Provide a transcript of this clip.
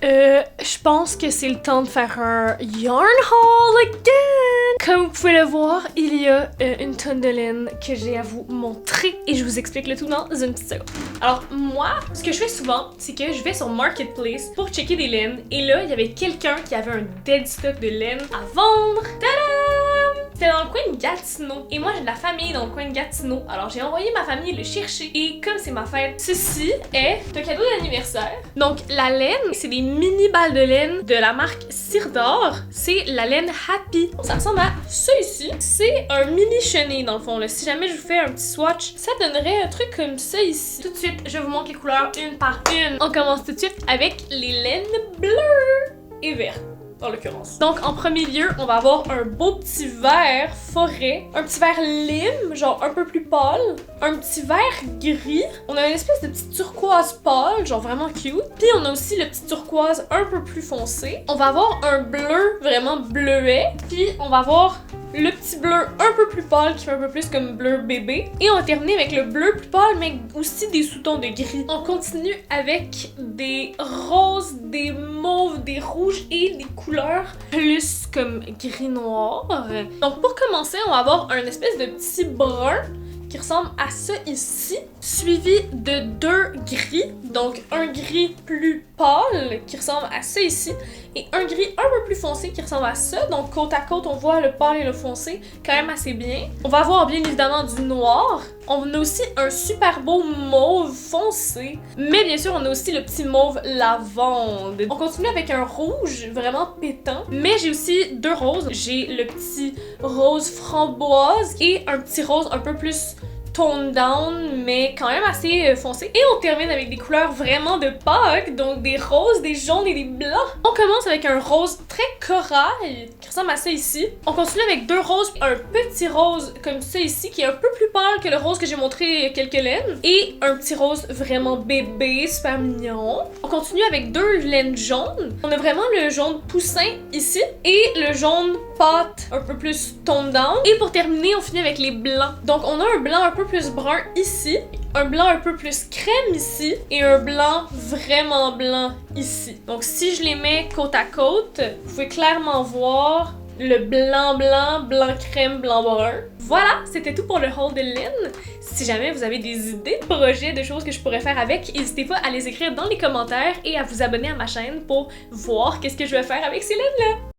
Je pense que c'est le temps de faire un yarn haul again! Comme vous pouvez le voir, il y a une tonne de laine que j'ai à vous montrer et je vous explique le tout dans une petite seconde. Alors moi, ce que je fais souvent, c'est que je vais sur Marketplace pour checker des laines et là, il y avait quelqu'un qui avait un dead stock de laine à vendre. Tadam! C'était dans le coin de Gatineau et moi j'ai de la famille dans le coin de Gatineau. Alors j'ai envoyé ma famille le chercher et comme c'est ma fête, ceci est un cadeau d'anniversaire. Donc la laine, c'est des mini balles de laine de la marque Cire d'Or. C'est la laine Happy. Ça ressemble à ça ici. C'est un mini chenille dans le fond. Là. Si jamais je vous fais un petit swatch, ça donnerait un truc comme ça ici. Tout de suite, je vous montre les couleurs une par une. On commence tout de suite avec les laines bleues et vertes. En l'occurrence. Donc en premier lieu, on va avoir un beau petit vert forêt, un petit vert lime, genre un peu plus pâle, un petit vert gris, on a une espèce de petit turquoise pâle, genre vraiment cute, puis on a aussi le petit turquoise un peu plus foncé. On va avoir un bleu vraiment bleuet, puis on va avoir le petit bleu un peu plus pâle qui fait un peu plus comme bleu bébé. Et on va terminer avec le bleu plus pâle mais aussi des sous-tons de gris. On continue avec des roses, des mauves, des rouges et des couleurs plus comme gris-noir. Donc pour commencer, on va avoir un espèce de petit brun qui ressemble à ça ici, suivi de deux gris, donc un gris plus pâle qui ressemble à ça ici, et un gris un peu plus foncé qui ressemble à ça, donc côte à côte on voit le pâle et le foncé quand même assez bien. On va avoir bien évidemment du noir, on a aussi un super beau mauve foncé, mais bien sûr on a aussi le petit mauve lavande. On continue avec un rouge vraiment pétant, mais j'ai aussi deux roses, j'ai le petit rose framboise et un petit rose un peu plus tone down, mais quand même assez foncé. Et on termine avec des couleurs vraiment de Pâques, donc des roses, des jaunes et des blancs. On commence avec un rose très corail, qui ressemble à ça ici. On continue avec deux roses, un petit rose comme ça ici, qui est un peu plus pâle que le rose que j'ai montré il y a quelques laines, et un petit rose vraiment bébé, super mignon. On continue avec deux laines jaunes. On a vraiment le jaune poussin ici, et le jaune pâte un peu plus tone down. Et pour terminer, on finit avec les blancs. Donc on a un blanc un peu plus brun ici, un blanc un peu plus crème ici, et un blanc vraiment blanc ici. Donc si je les mets côte à côte, vous pouvez clairement voir le blanc blanc, blanc crème, blanc brun. Voilà, c'était tout pour le haul de laine. Si jamais vous avez des idées de projets, de choses que je pourrais faire avec, n'hésitez pas à les écrire dans les commentaires et à vous abonner à ma chaîne pour voir qu'est-ce que je vais faire avec ces laines-là.